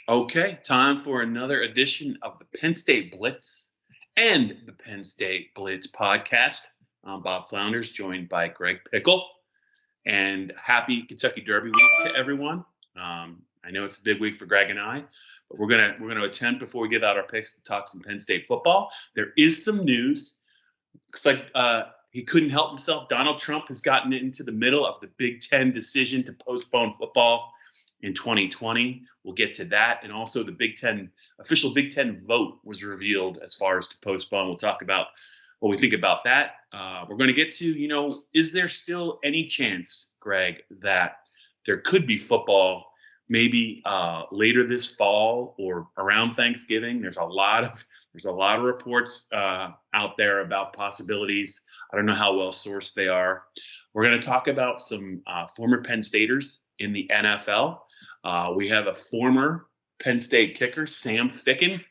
Okay, time for another edition of the Penn State Blitz and the Penn State Blitz podcast. I'm Bob Flounders, joined by Greg Pickle. And happy Kentucky Derby week to everyone. I know it's a big week for Greg and I, but we're gonna attempt before we get out our picks to talk some Penn State football. There is some news. Looks like he couldn't help himself. Donald Trump has gotten into the middle of the Big Ten decision to postpone football in 2020. We'll get to that. And also the Big Ten, official Big Ten vote was revealed as far as to postpone. We'll talk about what we think about that. We're going to get to, is there still any chance, Greg, that there could be football maybe later this fall or around Thanksgiving? There's a lot of reports out there about possibilities. I don't know how well sourced they are. We're going to talk about some former Penn Staters in the NFL. We have a former Penn State kicker, Sam Ficken,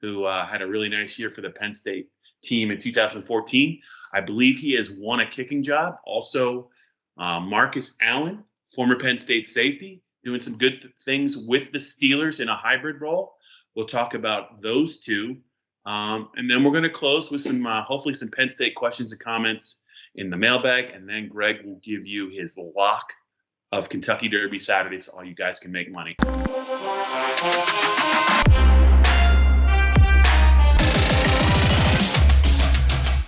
who had a really nice year for the Penn State team in 2014. I believe he has won a kicking job. Also, Marcus Allen, former Penn State safety, doing some good things with the Steelers in a hybrid role. We'll talk about those two. And then we're going to close with some, hopefully some Penn State questions and comments in the mailbag. And then Greg will give you his lock of Kentucky Derby Saturday so all you guys can make money.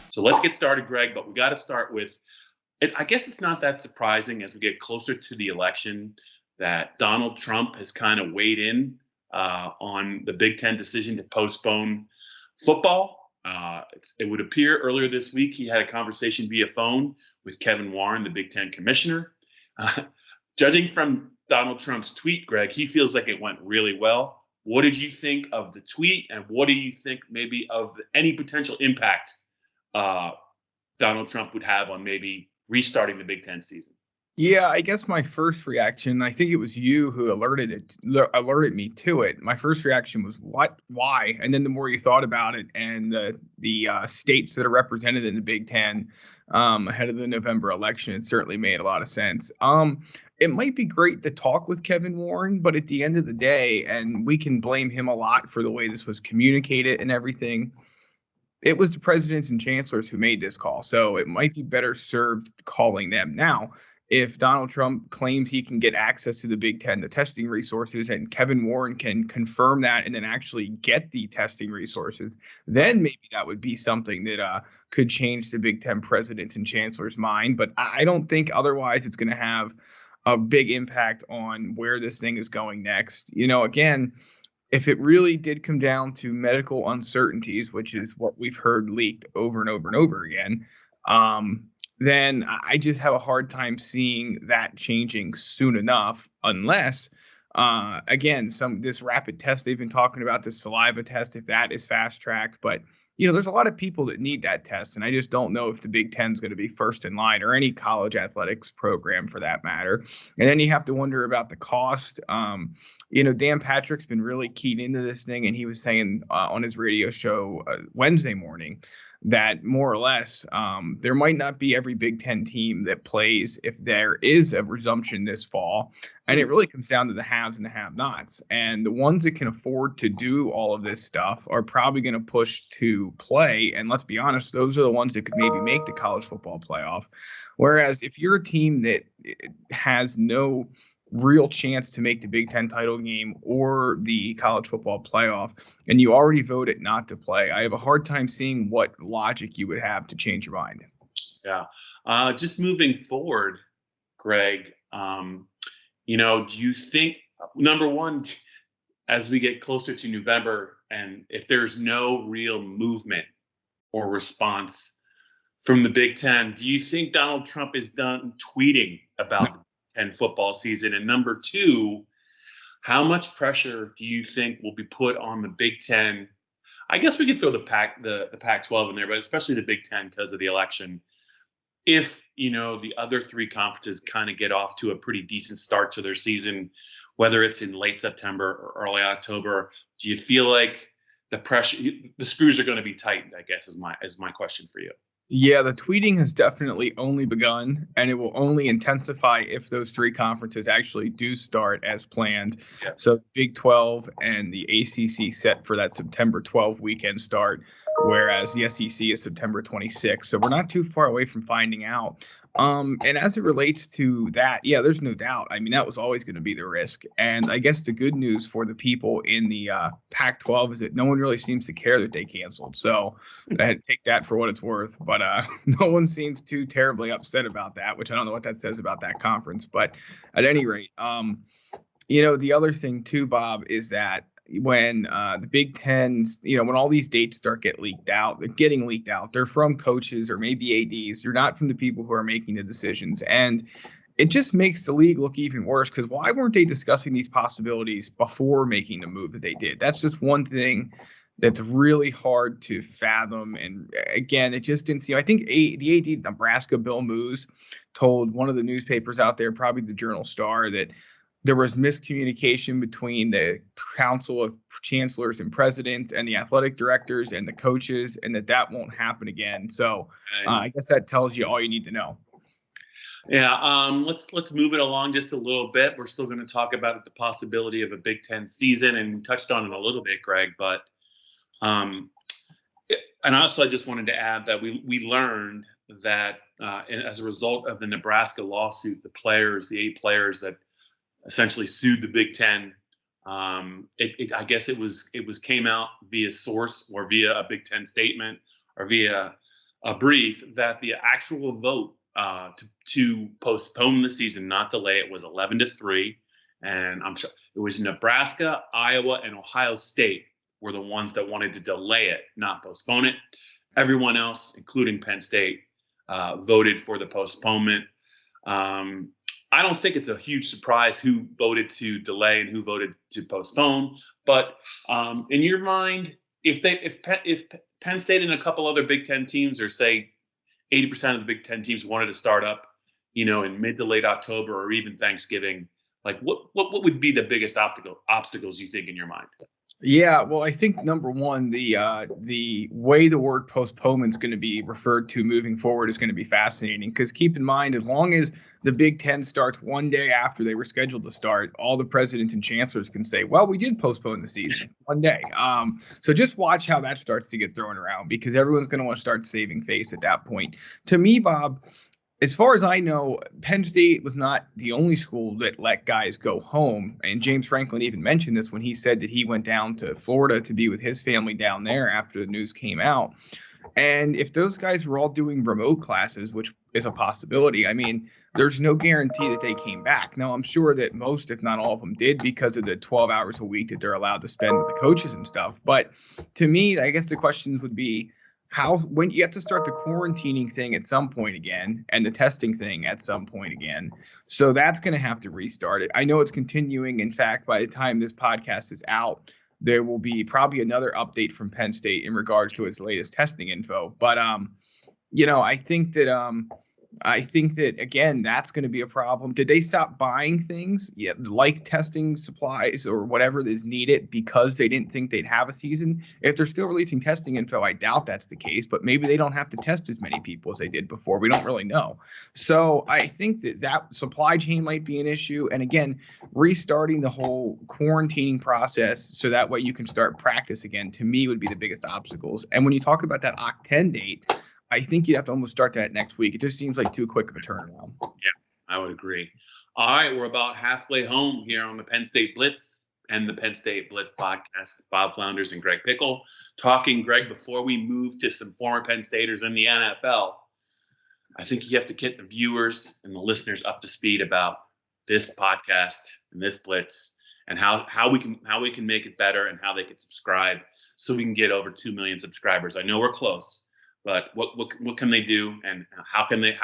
So let's get started, Greg, but we got to start with, I guess it's not that surprising as we get closer to the election that Donald Trump has kind of weighed in on the Big Ten decision to postpone football. It would appear earlier this week he had a conversation via phone with Kevin Warren, the Big Ten commissioner. Judging from Donald Trump's tweet, Greg, he feels like it went really well. What did you think of the tweet, and what do you think maybe of any potential impact Donald Trump would have on maybe restarting the Big Ten season? Yeah, I guess my first reaction, I think it was you who alerted me to it. My first reaction was, what? Why? And then the more you thought about it and the states that are represented in the Big Ten ahead of the November election, it certainly made a lot of sense. It might be great to talk with Kevin Warren, but at the end of the day, and we can blame him a lot for the way this was communicated and everything, it was the presidents and chancellors who made this call. So it might be better served calling them. Now, if Donald Trump claims he can get access to the Big Ten, the testing resources, and Kevin Warren can confirm that and then actually get the testing resources, then maybe that would be something that could change the Big Ten presidents and chancellors' mind. But I don't think otherwise it's going to have a big impact on where this thing is going next. Again, if it really did come down to medical uncertainties, which is what we've heard leaked over and over and over again, then I just have a hard time seeing that changing soon enough, unless, again, this rapid test they've been talking about, this saliva test, if that is fast tracked. But there's a lot of people that need that test, and I just don't know if the Big Ten is going to be first in line, or any college athletics program for that matter. And then you have to wonder about the cost. Dan Patrick's been really keyed into this thing, and he was saying on his radio show Wednesday morning that more or less there might not be every Big Ten team that plays if there is a resumption this fall. And it really comes down to the haves and the have-nots. And the ones that can afford to do all of this stuff are probably going to push to play. And let's be honest, those are the ones that could maybe make the college football playoff. Whereas if you're a team that has no real chance to make the Big Ten title game or the college football playoff, and you already voted not to play, I have a hard time seeing what logic you would have to change your mind. Yeah. Just moving forward, Greg, do you think, number one, as we get closer to November, and if there's no real movement or response from the Big Ten, do you think Donald Trump is done tweeting about the Big Ten football season? And number two, how much pressure do you think will be put on the Big Ten? I guess we could throw the Pac-12 in there, but especially the Big Ten because of the election. If, the other three conferences kind of get off to a pretty decent start to their season, whether it's in late September or early October, do you feel like the screws are going to be tightened, I guess, is my question for you? Yeah, the tweeting has definitely only begun, and it will only intensify if those three conferences actually do start as planned. Yeah. So Big 12 and the ACC set for that September 12 weekend start, whereas the SEC is September 26. So we're not too far away from finding out. And as it relates to that, yeah, there's no doubt. I mean, that was always going to be the risk. And I guess the good news for the people in the Pac-12 is that no one really seems to care that they canceled. So I had to take that for what it's worth. But no one seems too terribly upset about that, which I don't know what that says about that conference. But at any rate, the other thing too, Bob, is that when the Big Tens, when all these dates they're getting leaked out, they're from coaches or maybe ADs. They're not from the people who are making the decisions. And it just makes the league look even worse because why weren't they discussing these possibilities before making the move that they did? That's just one thing that's really hard to fathom. And again, it just didn't seem. I think the AD Nebraska, Bill Moose, told one of the newspapers out there, probably the Journal Star, that there was miscommunication between the Council of Chancellors and Presidents and the athletic directors and the coaches, and that won't happen again. So I guess that tells you all you need to know. Yeah, let's move it along just a little bit. We're still going to talk about the possibility of a Big Ten season, and we touched on it a little bit, Greg. But and also I just wanted to add that we learned that as a result of the Nebraska lawsuit, the 8 players that essentially sued the Big Ten. I guess it was came out via source or via a Big Ten statement or via a brief that the actual vote to postpone the season, not delay it, was 11-3, and I'm sure it was Nebraska, Iowa, and Ohio State were the ones that wanted to delay it, not postpone it. Everyone else, including Penn State, voted for the postponement. I don't think it's a huge surprise who voted to delay and who voted to postpone. But in your mind, if Penn State and a couple other Big Ten teams, or say 80% of the Big Ten teams, wanted to start up, in mid to late October or even Thanksgiving, like what would be the biggest obstacles you think in your mind? Yeah, well, I think number one, the way the word postponement is going to be referred to moving forward is going to be fascinating because keep in mind, as long as the Big Ten starts one day after they were scheduled to start, all the presidents and chancellors can say, well, we did postpone the season one day. So just watch how that starts to get thrown around because everyone's going to want to start saving face at that point. To me, Bob, as far as I know, Penn State was not the only school that let guys go home. And James Franklin even mentioned this when he said that he went down to Florida to be with his family down there after the news came out. And if those guys were all doing remote classes, which is a possibility, I mean, there's no guarantee that they came back. Now, I'm sure that most, if not all of them, did because of the 12 hours a week that they're allowed to spend with the coaches and stuff. But to me, I guess the question would be, when you have to start the quarantining thing at some point again and the testing thing at some point again. So that's going to have to restart it. I know it's continuing. In fact, by the time this podcast is out, there will be probably another update from Penn State in regards to its latest testing info. But, I think that, again, that's going to be a problem. Did they stop buying things, like testing supplies or whatever is needed because they didn't think they'd have a season? If they're still releasing testing info, I doubt that's the case, but maybe they don't have to test as many people as they did before. We don't really know. So I think that supply chain might be an issue. And again, restarting the whole quarantining process so that way you can start practice again, to me, would be the biggest obstacles. And when you talk about that Oct-10 date, I think you have to almost start that next week. It just seems like too quick of a turnaround. Yeah, I would agree. All right, we're about halfway home here on the Penn State Blitz and the Penn State Blitz podcast. Bob Flounders and Greg Pickle talking. Greg, before we move to some former Penn Staters in the NFL, I think you have to get the viewers and the listeners up to speed about this podcast and this Blitz and how we can make it better and how they can subscribe so we can get over 2 million subscribers. I know we're close. But what can they do, and how can they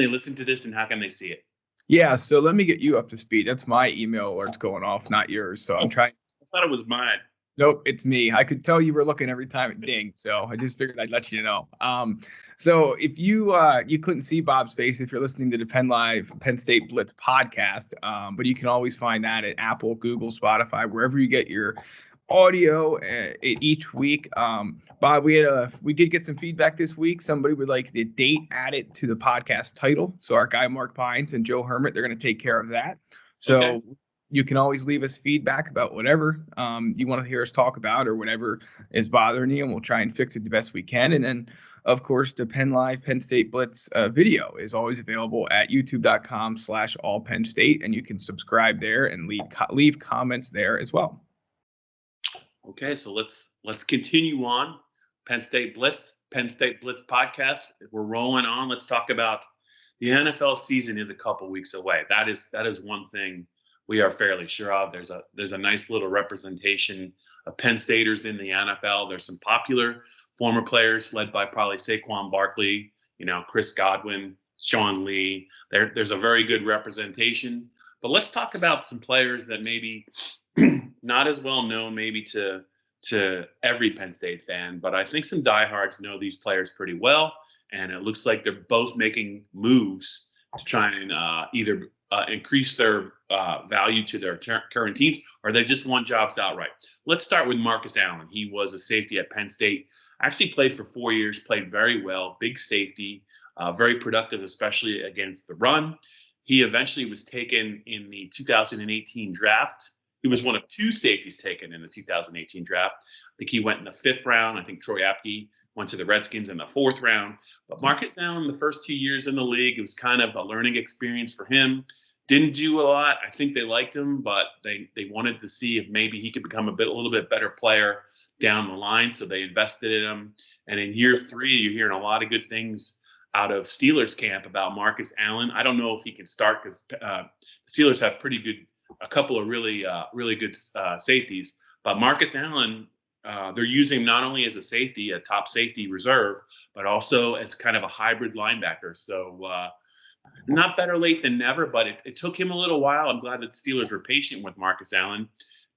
listen to this, and how can they see it? Yeah, so let me get you up to speed. That's my email alerts going off, not yours. So I'm trying. I thought it was mine. Nope, it's me. I could tell you were looking every time it dinged, so I just figured I'd let you know. So if you couldn't see Bob's face if you're listening to the Penn State Blitz podcast, but you can always find that at Apple, Google, Spotify, wherever you get your audio each week. Bob, we did get some feedback this week. Somebody would like the date added to the podcast title. So our guy Mark Pines and Joe Hermit, they're going to take care of that. So Okay. you can always leave us feedback about whatever you want to hear us talk about or whatever is bothering you, and we'll try and fix it the best we can. And then, of course, the Penn Live Penn State Blitz video is always available at youtube.com/allpennstate, and you can subscribe there and leave comments there as well. Okay, so let's continue on. Penn State Blitz podcast. We're rolling on. Let's talk about the NFL season is a couple weeks away. That is one thing we are fairly sure of. There's a nice little representation of Penn Staters in the NFL. There's some popular former players led by probably Saquon Barkley, Chris Godwin, Sean Lee. There's a very good representation. But let's talk about some players that maybe not as well known maybe to every Penn State fan, but I think some diehards know these players pretty well, and it looks like they're both making moves to try and either increase their value to their current teams, or they just won jobs outright. Let's start with Marcus Allen. He was a safety at Penn State. Actually played for 4 years, played very well, big safety, very productive, especially against the run. He eventually was taken in the 2018 draft. He was one of two safeties taken in the 2018 draft. I think he went in the 5th round. I think Troy Apke went to the Redskins in the 4th round. But Marcus Allen, the first 2 years in the league, it was kind of a learning experience for him. Didn't do a lot. I think they liked him, but they wanted to see if maybe he could become a little bit better player down the line. So they invested in him. And in year 3, you're hearing a lot of good things out of Steelers camp about Marcus Allen. I don't know if he can start because Steelers have a couple of really good safeties. But Marcus Allen, they're using him not only as a safety, a top safety reserve, but also as kind of a hybrid linebacker. So not better late than never, but it took him a little while. I'm glad that the Steelers were patient with Marcus Allen.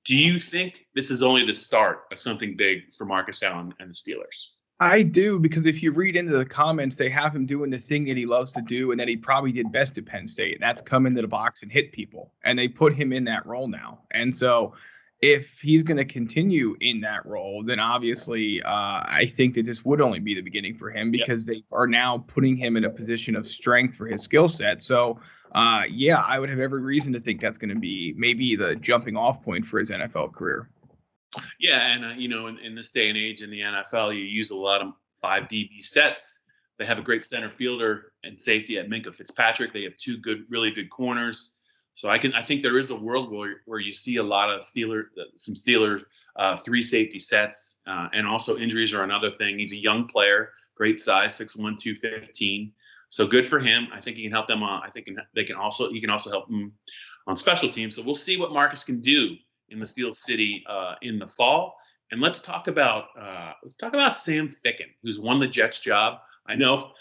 Do you think this is only the start of something big for Marcus Allen and the Steelers? I do, because if you read into the comments, they have him doing the thing that he loves to do and that he probably did best at Penn State. That's come into the box and hit people. And they put him in that role now. And so if he's going to continue in that role, then obviously I think that this would only be the beginning for him, because they are now putting him in a position of strength for his skill set. So, I would have every reason to think that's going to be maybe the jumping off point for his NFL career. Yeah, and in this day and age in the NFL, you use a lot of 5 DB sets. They have a great center fielder and safety at Minkah Fitzpatrick. They have 2 really good corners. So I think there is a world where you see a lot of some Steelers 3 safety sets, and also injuries are another thing. He's a young player, great size, 6'1", 215. So good for him. I think he can help them on. I think he can also help them on special teams. So we'll see what Marcus can do in the Steel City in the fall. And let's talk about Sam Ficken, who's won the Jets job. I know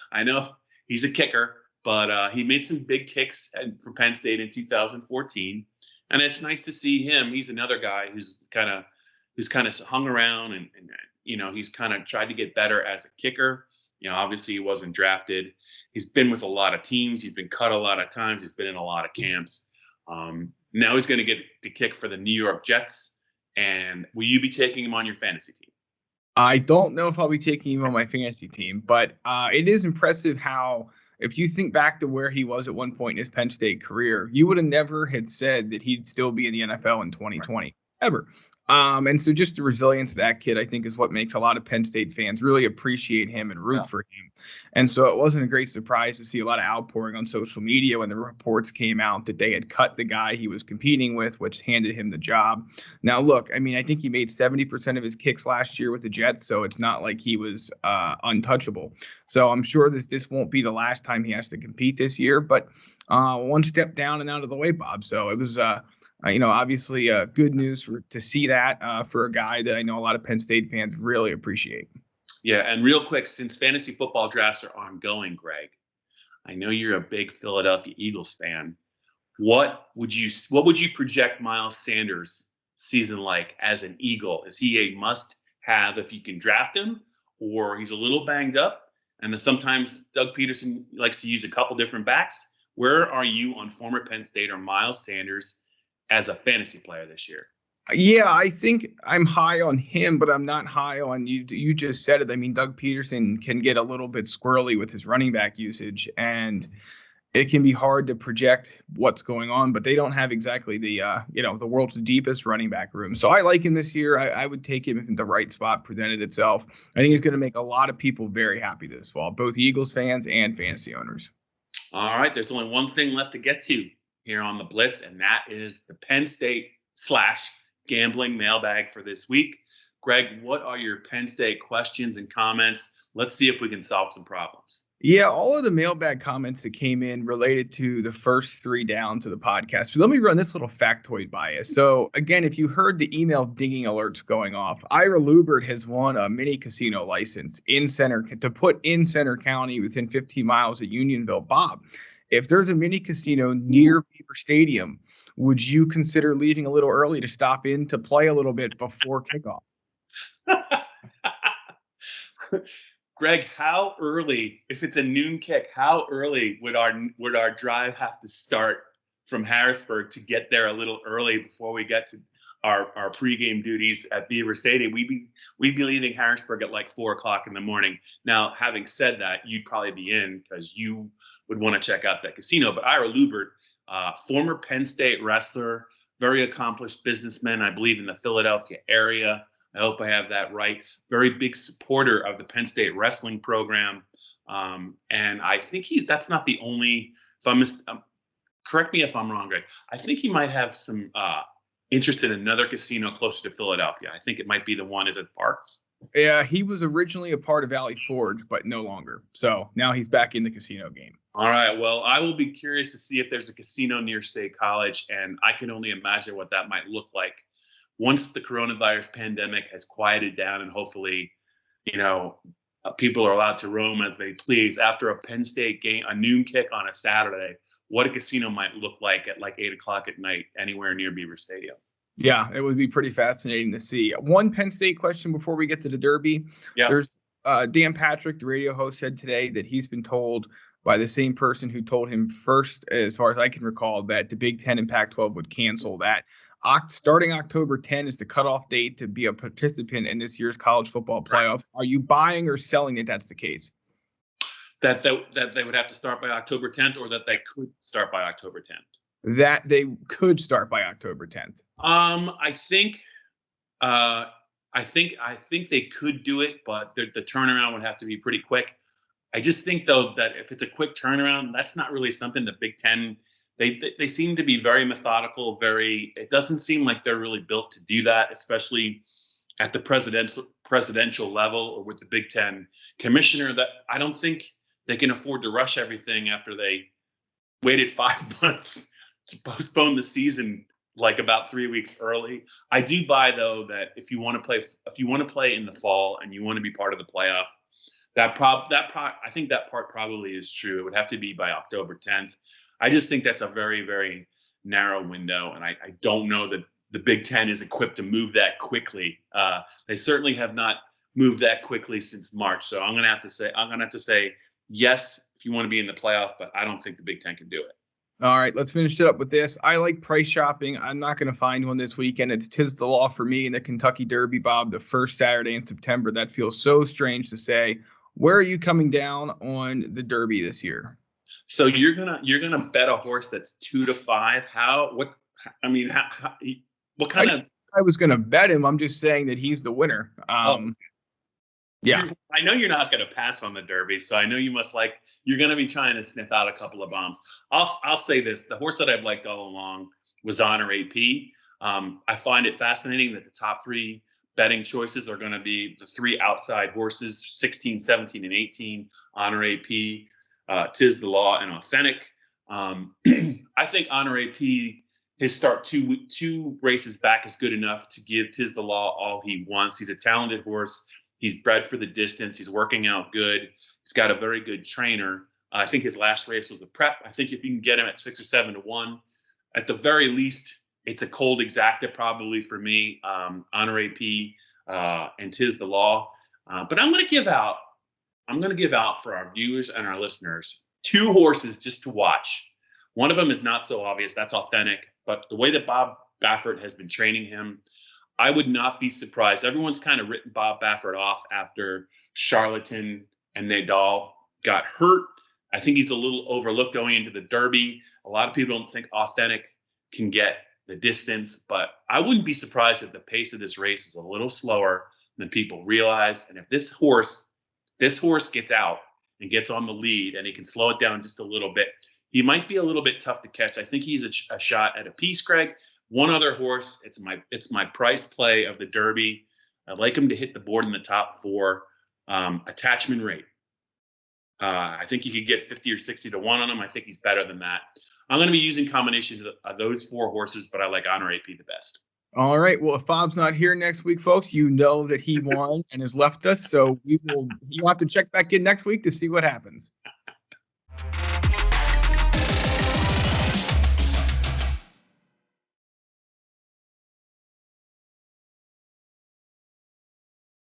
he's a kicker, but he made some big kicks for Penn State in 2014, and it's nice to see him. He's another guy who's kind of hung around, and he's kind of tried to get better as a kicker. Obviously he wasn't drafted. He's been with a lot of teams. He's been cut a lot of times. He's been in a lot of camps. Now he's going to get to kick for the New York Jets. And will you be taking him on your fantasy team? I don't know if I'll be taking him on my fantasy team, but it is impressive how, if you think back to where he was at one point in his Penn State career, you would have never had said that he'd still be in the NFL in 2020, ever. And so just the resilience of that kid, I think, is what makes a lot of Penn State fans really appreciate him and root for him. And so it wasn't a great surprise to see a lot of outpouring on social media when the reports came out that they had cut the guy he was competing with, which handed him the job. Now, look, I mean, I think he made 70% of his kicks last year with the Jets, so it's not like he was untouchable. So I'm sure this won't be the last time he has to compete this year, but one step down and out of the way, Bob. So it was obviously good news to see that for a guy that I know a lot of Penn State fans really appreciate. Yeah, and real quick, since fantasy football drafts are ongoing, Greg, I know you're a big Philadelphia Eagles fan. What would you project Miles Sanders' season like as an Eagle? Is he a must-have if you can draft him, or he's a little banged up? And then sometimes Doug Peterson likes to use a couple different backs. Where are you on former Penn State or Miles Sanders as a fantasy player this year? Yeah, I think I'm high on him, but I'm not high on you. You just said it. I mean, Doug Peterson can get a little bit squirrely with his running back usage, and it can be hard to project what's going on, but they don't have exactly the the world's deepest running back room. So I like him this year. I would take him if the right spot presented itself. I think he's going to make a lot of people very happy this fall, both Eagles fans and fantasy owners. All right, there's only one thing left to get to here on the Blitz, and that is the Penn State slash gambling mailbag for this week. Greg, what are your Penn State questions and comments? Let's see if we can solve some problems. Yeah, all of the mailbag comments that came in related to the first three downs of the podcast. But let me run this little factoid by you. So, again, if you heard the email dinging alerts going off, Ira Lubert has won a mini casino license to put in Center County within 15 miles of Unionville. Bob, if there's a mini casino near Beaver Stadium, would you consider leaving a little early to stop in to play a little bit before kickoff? Greg, how early, if it's a noon kick, how early would our drive have to start from Harrisburg to get there a little early before we get to our pregame duties at Beaver Stadium? We'd be leaving Harrisburg at like 4:00 in the morning. Now, having said that, you'd probably be in because you would want to check out that casino. But Ira Lubert, former Penn State wrestler, very accomplished businessman, I believe in the Philadelphia area. I hope I have that right. Very big supporter of the Penn State wrestling program. And I think that's not the only, correct me if I'm wrong, Greg. I think he might have some interest in another casino closer to Philadelphia. I think it might be the one, is it Parks? Yeah, he was originally a part of Valley Forge, but no longer. So now he's back in the casino game. All right. Well, I will be curious to see if there's a casino near State College, and I can only imagine what that might look like once the coronavirus pandemic has quieted down and hopefully, people are allowed to roam as they please after a Penn State game, a noon kick on a Saturday. What a casino might look like at like 8:00 at night anywhere near Beaver Stadium. Yeah, it would be pretty fascinating to see. One Penn State question before we get to the Derby. Yeah. There's Dan Patrick, the radio host, said today that he's been told by the same person who told him first, as far as I can recall, that the Big Ten and Pac-12 would cancel that. Starting October 10 is the cutoff date to be a participant in this year's college football playoff. Are you buying or selling that that's the case? That they would have to start by October 10th, or that they could start by October 10th? That they could start by October 10th. I think they could do it, but the turnaround would have to be pretty quick. I just think, though, that if it's a quick turnaround, that's not really something the Big Ten. They seem to be very methodical. It doesn't seem like they're really built to do that, especially at the presidential level or with the Big Ten commissioner. That I don't think they can afford to rush everything after they waited 5 months to postpone the season like about 3 weeks early. I do buy, though, that if you want to play in the fall and you want to be part of the playoff, I think that part probably is true. It would have to be by October 10th. I just think that's a very, very narrow window, and I don't know that the Big Ten is equipped to move that quickly. They certainly have not moved that quickly since March. So I'm gonna have to say yes if you want to be in the playoff, but I don't think the Big Ten can do it. All right, let's finish it up with this. I like price shopping. I'm not going to find one this weekend. It's 'tis the law for me in the Kentucky Derby, Bob, the first Saturday in September. That feels so strange to say. Where are you coming down on the Derby this year? So you're gonna bet a horse that's 2 to 5. What kind of? I was gonna bet him. I'm just saying that he's the winner. Yeah. I know you're not gonna pass on the Derby, so I know you're gonna be trying to sniff out a couple of bombs. I'll say this: the horse that I've liked all along was Honor AP. I find it fascinating that the top 3 betting choices are going to be the 3 outside horses, 16, 17, and 18, Honor AP, Tis the Law, and Authentic. I think Honor AP, his start two races back is good enough to give Tis the Law all he wants. He's a talented horse. He's bred for the distance. He's working out good. He's got a very good trainer. I think his last race was a prep. I think if you can get him at 6 or 7 to 1, at the very least, it's a cold exacta probably for me. Honor AP and Tis the Law. But I'm going to give out for our viewers and our listeners 2 horses just to watch. One of them is not so obvious. That's Authentic. But the way that Bob Baffert has been training him. I would not be surprised. Everyone's kind of written Bob Baffert off after Charlatan and Nadal got hurt. I think he's a little overlooked going into the Derby. A lot of people don't think Authentic can get the distance, but I wouldn't be surprised if the pace of this race is a little slower than people realize. And if this horse gets out and gets on the lead and he can slow it down just a little bit, he might be a little bit tough to catch. I think he's a shot at a piece, Greg. One other horse, it's my price play of the Derby. I'd like him to hit the board in the top 4. Attachment rate. I think you could get 50 or 60 to 1 on him. I think he's better than that. I'm going to be using combinations of those 4 horses, but I like Honor AP the best. All right. Well, if Bob's not here next week, folks, you know that he won and has left us. So you'll have to check back in next week to see what happens.